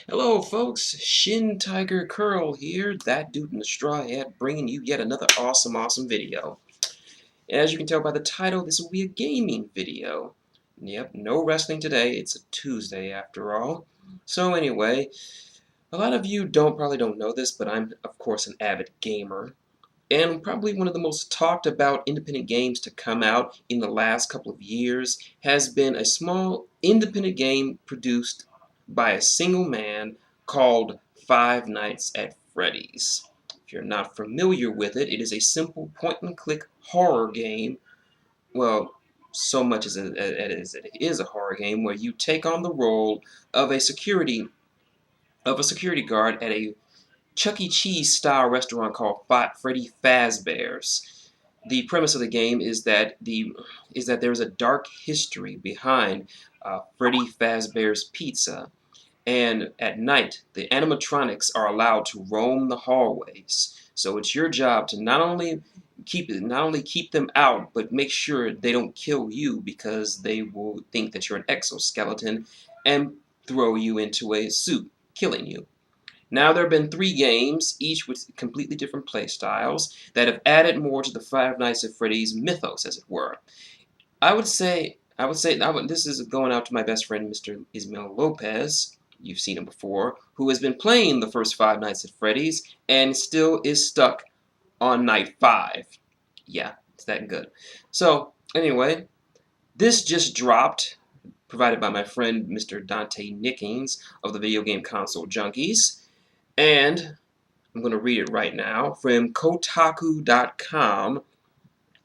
Hello folks, shintigercurl here, that dude in the straw hat, bringing you yet another awesome video. As you can tell by the title, this will be a gaming video. Yep, no wrestling today, it's a Tuesday after all. So anyway, a lot of you probably don't know this, but I'm of course an avid gamer. And probably one of the most talked about independent games to come out in the last couple of years has been a small independent game produced by a single man called Five Nights at Freddy's. If you're not familiar with it, it is a simple point-and-click horror game. Well, so much as it is a horror game where you take on the role of a security guard at a Chuck E. Cheese style restaurant called Freddy Fazbear's. The premise of the game is that there's a dark history behind Freddy Fazbear's Pizza, and at night the animatronics are allowed to roam the hallways. So it's your job to not only keep them out, but make sure they don't kill you because they will think that you're an exoskeleton and throw you into a suit, killing you. Now there have been 3 games, each with completely different play styles, that have added more to the Five Nights at Freddy's mythos, as it were. This is going out to my best friend, Mr. Ismael Lopez. You've seen him before, who has been playing the first Five Nights at Freddy's and still is stuck on night 5. Yeah, it's that good. So anyway, this just dropped, provided by my friend Mr. Dante Nickings of the Video Game Console Junkies. And I'm going to read it right now from Kotaku.com.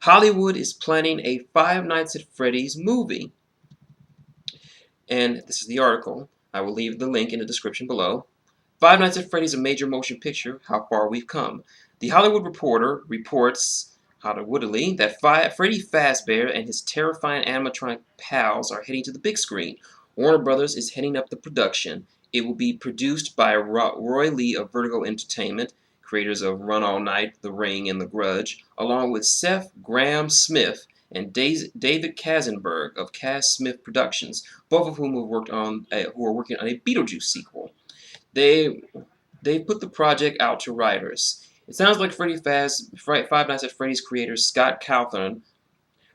Hollywood is planning a Five Nights at Freddy's movie. And this is the article. I will leave the link in the description below. Five Nights at Freddy's, a major motion picture, how far we've come. The Hollywood Reporter reports Hollywoodily that Freddy Fazbear and his terrifying animatronic pals are heading to the big screen. Warner Brothers is heading up the production. It will be produced by Roy Lee of Vertigo Entertainment, creators of Run All Night, The Ring, and The Grudge, along with Seth Grahame-Smith and David Katzenberg of Kaz Smith Productions, both of whom have who are working on a Beetlejuice sequel. They put the project out to writers. It sounds like Five Nights at Freddy's creator Scott Cawthon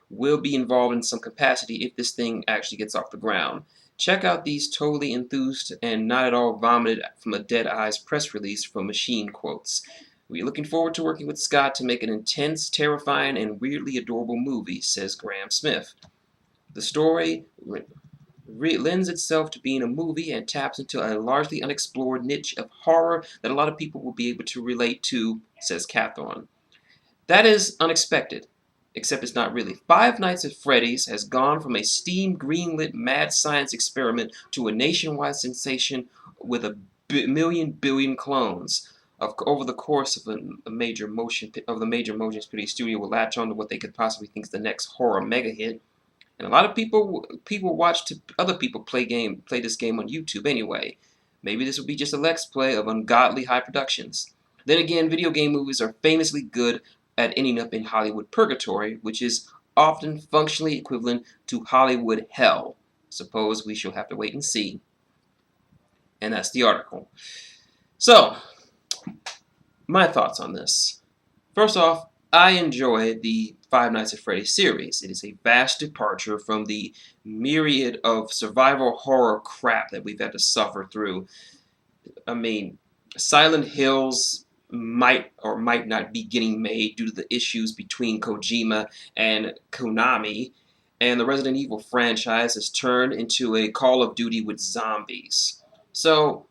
will be involved in some capacity if this thing actually gets off the ground. Check out these totally enthused and not at all vomited from a Dead Eyes press release from Machine Quotes. We're looking forward to working with Scott to make an intense, terrifying, and weirdly adorable movie, says Graham Smith. The story lends itself to being a movie and taps into a largely unexplored niche of horror that a lot of people will be able to relate to, says Cawthon. That is unexpected. Except it's not really. Five Nights at Freddy's has gone from a steam greenlit mad science experiment to a nationwide sensation with a billion clones. Over the course of the major motion picture studio will latch on to what they could possibly think is the next horror mega hit. And a lot of people watch other people play this game on YouTube anyway. Maybe this will be just a let's play of ungodly high productions. Then again, video game movies are famously good at ending up in Hollywood purgatory, which is often functionally equivalent to Hollywood hell. Suppose we shall have to wait and see. And that's the article. So, my thoughts on this. First off, I enjoy the Five Nights at Freddy's series. It is a vast departure from the myriad of survival horror crap that we've had to suffer through. I mean, Silent Hills might or might not be getting made due to the issues between Kojima and Konami, and the Resident Evil franchise has turned into a Call of Duty with zombies. So,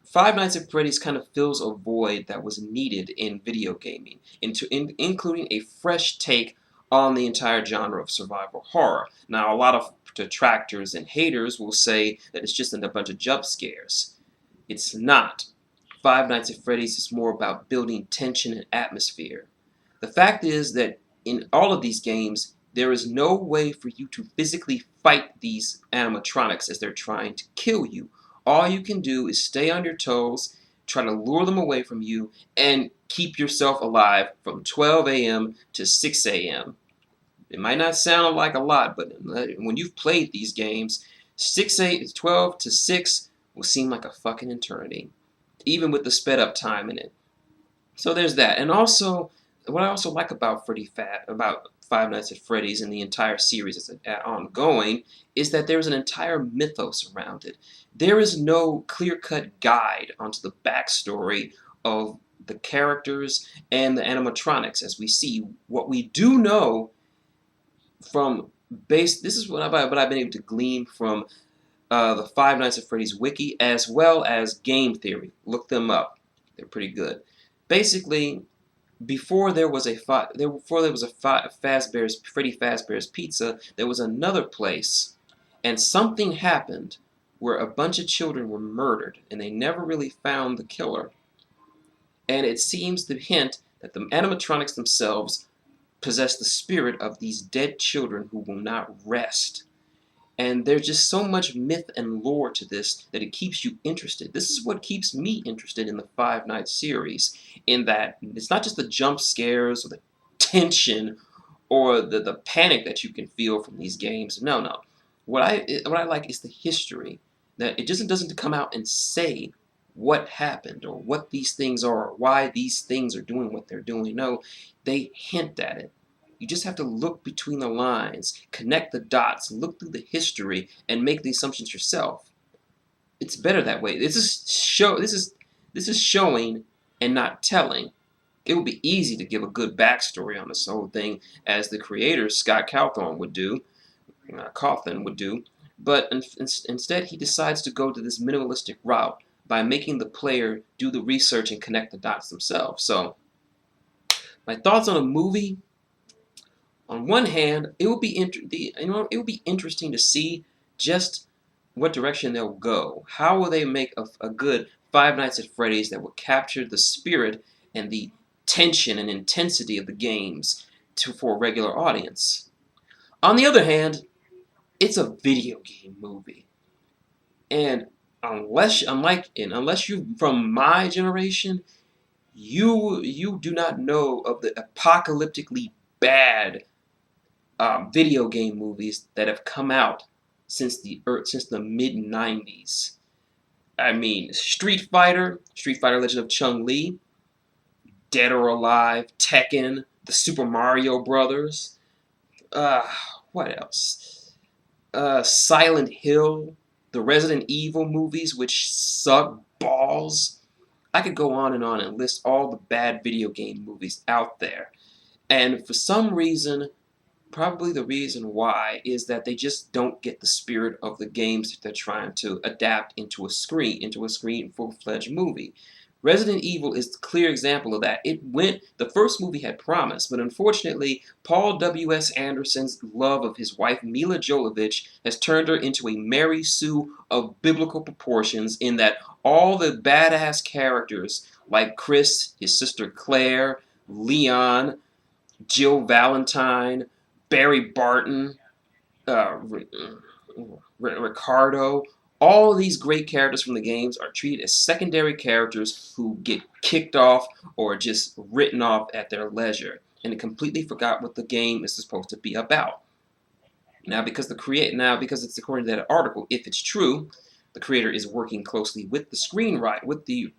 Five Nights at Freddy's kind of fills a void that was needed in video gaming, including a fresh take on the entire genre of survival horror. Now, a lot of detractors and haters will say that it's just a bunch of jump scares. It's not. Five Nights at Freddy's is more about building tension and atmosphere. The fact is that in all of these games, there is no way for you to physically fight these animatronics as they're trying to kill you. All you can do is stay on your toes, try to lure them away from you, and keep yourself alive from 12 a.m. to 6 a.m. It might not sound like a lot, but when you've played these games, 12 to 6 will seem like a fucking eternity, even with the sped up time in it. So there's that. And also, what I also like about about Five Nights at Freddy's and the entire series as ongoing is that there's an entire mythos around it. There is no clear-cut guide onto the backstory of the characters and the animatronics as we see. What we do know from this is what I've been able to glean from the Five Nights at Freddy's wiki, as well as game theory. Look them up; they're pretty good. Basically, before there was a Freddy Fazbear's Pizza, there was another place, and something happened where a bunch of children were murdered, and they never really found the killer. And it seems to hint that the animatronics themselves possess the spirit of these dead children who will not rest. And there's just so much myth and lore to this that it keeps you interested. This is what keeps me interested in the Five Nights series, in that it's not just the jump scares or the tension or the panic that you can feel from these games. No, no. What I like is the history. That it just doesn't come out and say what happened or what these things are or why these things are doing what they're doing. No, they hint at it. You just have to look between the lines, connect the dots, look through the history, and make the assumptions yourself. It's better that way. This is showing and not telling. It would be easy to give a good backstory on this whole thing, as the creator Scott Cawthon would do, but instead he decides to go to this minimalistic route by making the player do the research and connect the dots themselves. So, my thoughts on a movie. On one hand, it would be interesting to see just what direction they'll go. How will they make a good Five Nights at Freddy's that will capture the spirit and the tension and intensity of the games for a regular audience? On the other hand, it's a video game movie, and unless you're from my generation, you do not know of the apocalyptically bad video game movies that have come out since the mid '90s. I mean, Street Fighter, Legend of Chun-Li, Dead or Alive, Tekken, the Super Mario Brothers. What else? Silent Hill, the Resident Evil movies, which suck balls. I could go on and list all the bad video game movies out there. And for some reason, probably the reason why is that they just don't get the spirit of the games that they're trying to adapt into a screen full-fledged movie. Resident Evil is a clear example of that. The first movie had promise, but unfortunately, Paul W.S. Anderson's love of his wife Mila Jovovich has turned her into a Mary Sue of biblical proportions, in that all the badass characters like Chris, his sister Claire, Leon, Jill Valentine, Barry Barton, Ricardo, all of these great characters from the games are treated as secondary characters who get kicked off or just written off at their leisure, and they completely forgot what the game is supposed to be about. Now, because it's according to that article, if it's true, the creator is working closely with the screenwriter, with the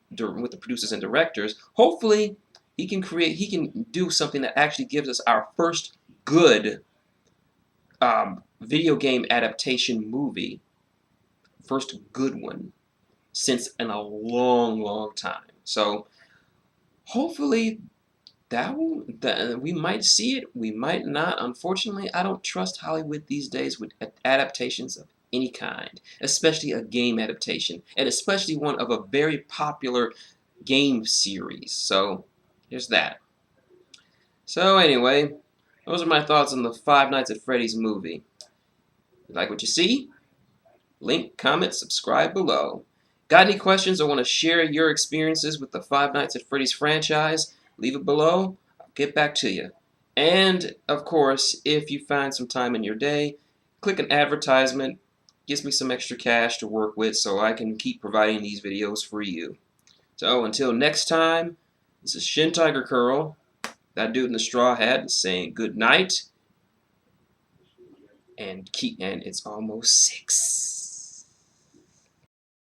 producers and directors. Hopefully, he can do something that actually gives us our first good video game adaptation movie, first good one since in a long, long time. So hopefully we might see it, we might not. Unfortunately, I don't trust Hollywood these days with adaptations of any kind, especially a game adaptation, and especially one of a very popular game series. So there's that. So anyway, those are my thoughts on the Five Nights at Freddy's movie. You like what you see? Link, comment, subscribe below. Got any questions or want to share your experiences with the Five Nights at Freddy's franchise? Leave it below. I'll get back to you. And, of course, if you find some time in your day, click an advertisement. Gives me some extra cash to work with so I can keep providing these videos for you. So, until next time, this is shintigercurl, that dude in the straw hat, saying good night. And it's almost 6.